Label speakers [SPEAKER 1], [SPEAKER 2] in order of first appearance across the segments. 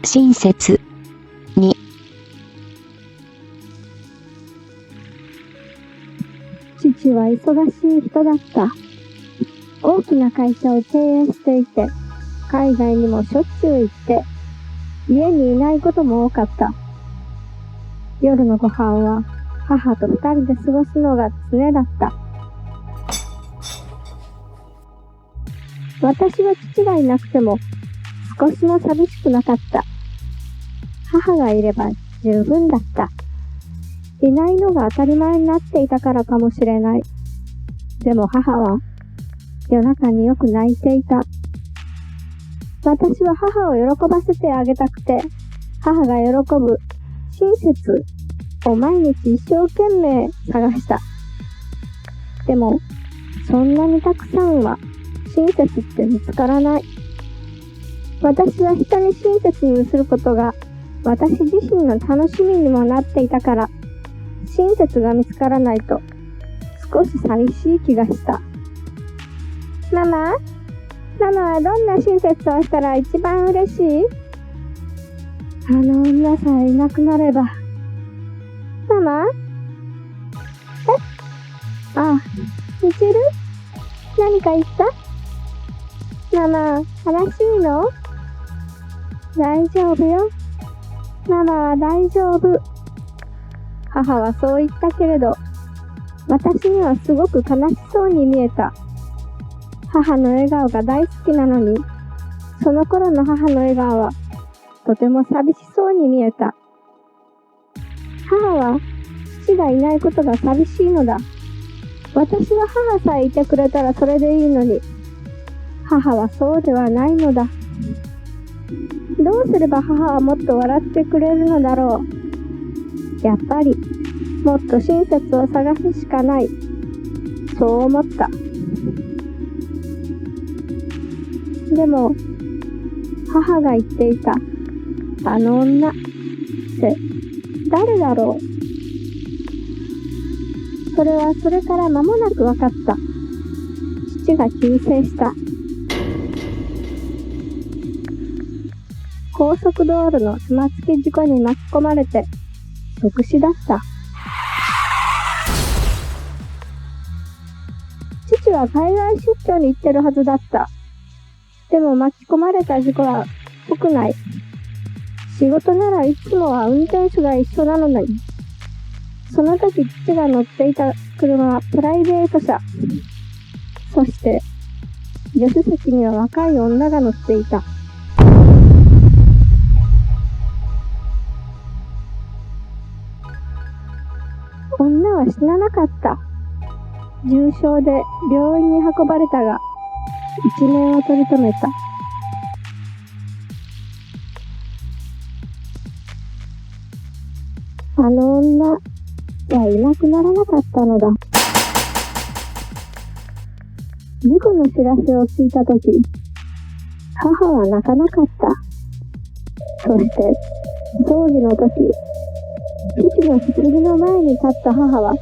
[SPEAKER 1] 親切に。
[SPEAKER 2] 父は忙しい人だった。大きな会社を経営していて、海外にもしょっちゅう行って、家にいないことも多かった。夜のご飯は母と二人で過ごすのが常だった。私は父がいなくても少しも寂しくなかった。母がいれば十分だった。いないのが当たり前になっていたからかもしれない。でも母は夜中によく泣いていた。私は母を喜ばせてあげたくて、母が喜ぶ親切を毎日一生懸命探した。でも、そんなにたくさんは親切って見つからない。私は人に親切にすることが私自身の楽しみにもなっていたから、親切が見つからないと少し寂しい気がした。ママはどんな親切をしたら一番嬉しい？あの女さえいなくなれば。ママ？みちる？何か言った？ママ、悲しいの？大丈夫よ。ママは大丈夫。母はそう言ったけれど、私にはすごく悲しそうに見えた。母の笑顔が大好きなのに、その頃の母の笑顔はとても寂しそうに見えた。母は父がいないことが寂しいのだ。私は母さえいてくれたらそれでいいのに、母はそうではないのだ。どうすれば母はもっと笑ってくれるのだろう。やっぱりもっと親切を探すしかない。そう思った。でも母が言っていたあの女って誰だろう。それはそれから間もなく分かった。父が急逝した。高速道路の玉突き事故に巻き込まれて即死だった。父は海外出張に行ってるはずだった。でも巻き込まれた事故は国内。仕事ならいつもは運転手が一緒なのに。その時父が乗っていた車はプライベート車。そして助手席には若い女が乗っていた。女は死ななかった。重傷で病院に運ばれたが、一命を取り留めた。あの女はいなくならなかったのだ。事故の知らせを聞いたとき、母は泣かなかった。そして、葬儀のとき、父の棺の前に立った母は、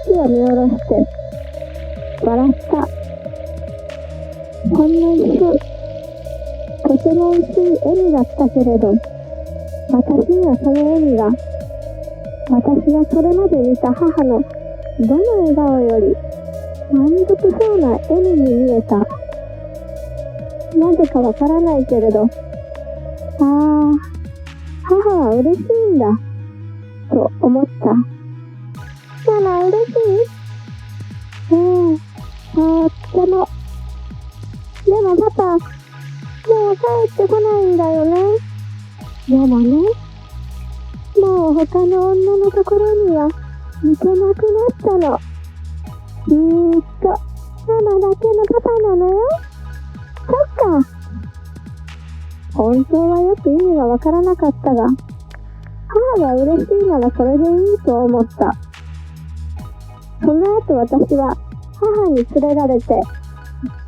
[SPEAKER 2] 父を見下ろして、笑った。ほんの一瞬、とても薄い笑みだったけれど、私にはその笑みが、私がそれまで見た母のどの笑顔より満足そうな笑みに見えた。なぜかわからないけれど、母は嬉しいんだ、と思った。ママ嬉しい？とっても。でもパパ、もう帰ってこないんだよね。でもね、もう他の女のところには行けなくなったの。ママだけのパパなのよ。そっか。本当はよく意味がわからなかったが、母が嬉しいならそれでいいと思った。その後私は母に連れられて、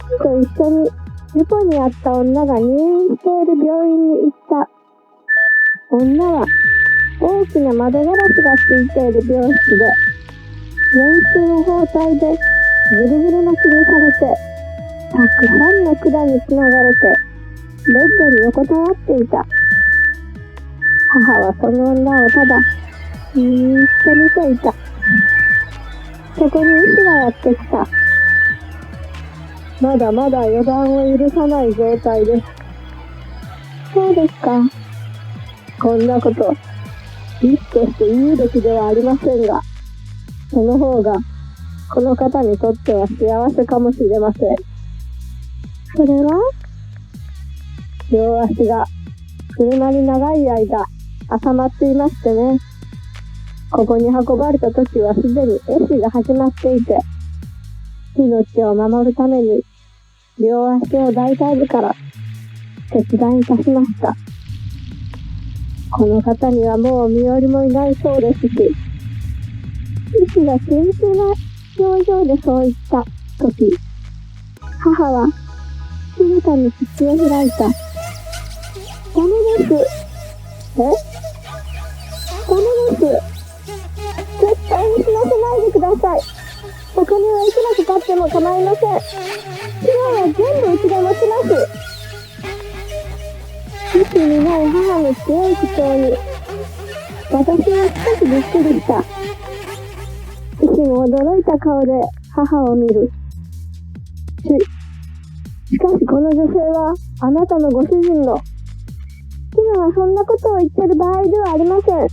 [SPEAKER 2] 父と一緒に事故に遭った女が入院している病院に行った。女は大きな窓ガラスがついている病室で、全身の包帯でぐるぐる巻きにされて、たくさんの管につながれて、ベッドに横たわっていた。母はその女をただ、じーっと見ていた。そこに医師がやってきた。まだまだ予断を許さない状態です。そうですか。こんなこと、医師として言うべきではありませんが、その方が、この方にとっては幸せかもしれません。それは？両足が車に長い間挟まっていましてね。ここに運ばれた時はすでに壊死が始まっていて、命を守るために両足を大腿部から切断いたしました。この方にはもう身寄りもいないそうですし、医師が厳しな表情でそう言った時、母は静かに口を開いた。ダメです。ダメです。絶対に死なせないでください。お金はいくらかかっても構いません。治療は全部うちで持ちます。意識にない母の強い口調に、私は少しびっくりした。医師も驚いた顔で母を見る。しかしこの女性はあなたのご主人の。今はそんなことを言ってる場合ではありません。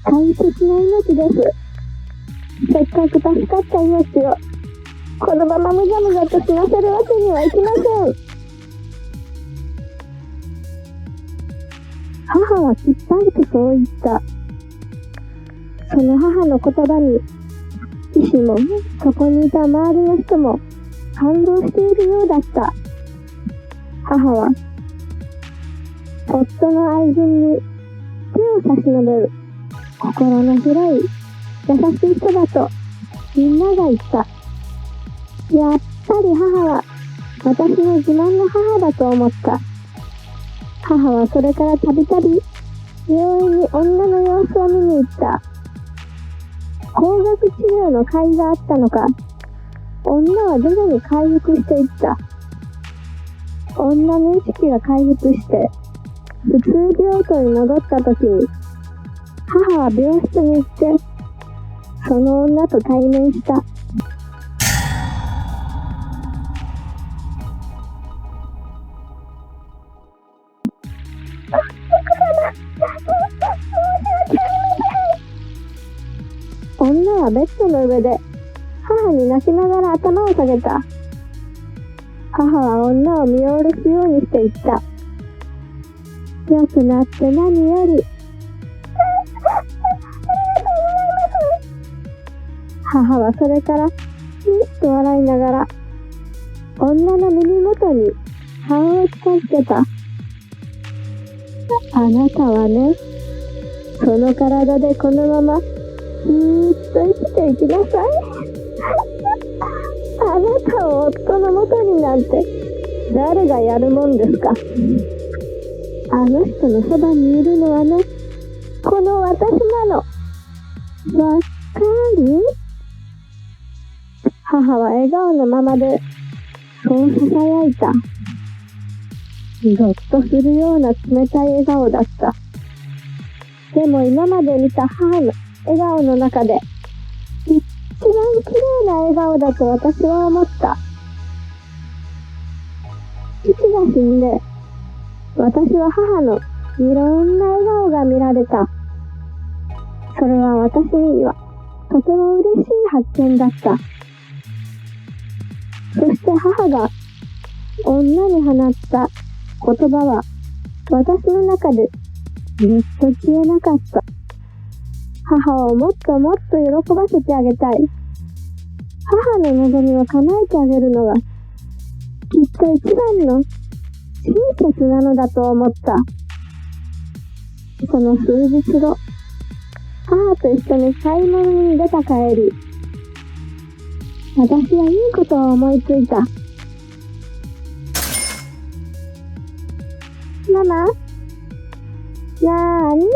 [SPEAKER 2] 大切な命です。せっかく助かった命を、このままむざむざと死なせるわけにはいきません。母はきっぱりとそう言った。その母の言葉に、医師もそこにいた周りの人も感動しているようだった。母は、夫の愛人に手を差し伸べる心の広い優しい人だとみんなが言った。やっぱり母は私の自慢の母だと思った。母はそれからたびたび病院に女の様子を見に行った。高額治療の甲斐があったのか、女は徐々に回復していった。女の意識が回復して普通病棟に戻った時に、母は病室に行ってその女と対面した。女はベッドの上で母に泣きながら頭を下げた。母は女を見下ろすようにして言った。良くなって何より。母はそれからニッと笑いながら女の耳元に顔を近づけた。あなたはね、その体でこのままずーっと生きていきなさい。あなたを夫の元になんて誰がやるもんですか。あの人のそばにいるのはね、この私なの。わかる？母は笑顔のままでそう囁いた。ゾッとするような冷たい笑顔だった。でも今まで見た母の笑顔の中で一番綺麗な笑顔だと私は思った。父が死んで私は母のいろんな笑顔が見られた。それは私にはとても嬉しい発見だった。そして母が女に放った言葉は私の中でずっと消えなかった。母をもっともっと喜ばせてあげたい。母の望みを叶えてあげるのがきっと一番の親切なのだと思った。その数日後、母と一緒に買い物に出た帰り、私はいいことを思いついた。ママ？なーに？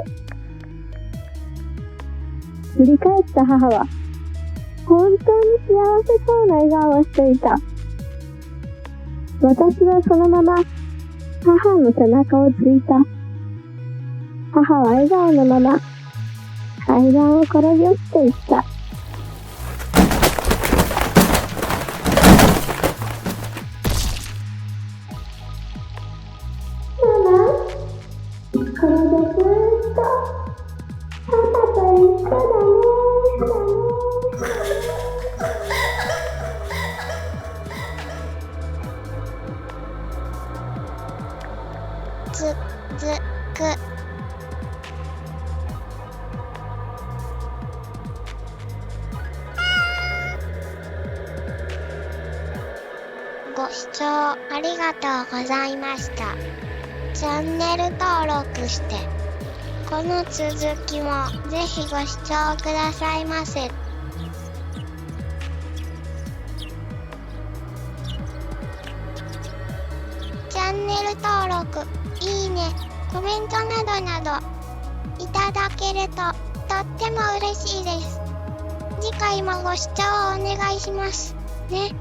[SPEAKER 2] 振り返った母は、本当に幸せそうな笑顔をしていた。私はそのまま母の背中をついた。母は笑顔のまま階段を転げ落ちていった。ママ、これでずーっとパパと一緒だね。
[SPEAKER 3] ずくご視聴ありがとうございました。チャンネル登録して、この続きもぜひご視聴くださいませ。チャンネル登録、いいね、コメントなどいただけるととっても嬉しいです。次回もご視聴お願いしますね。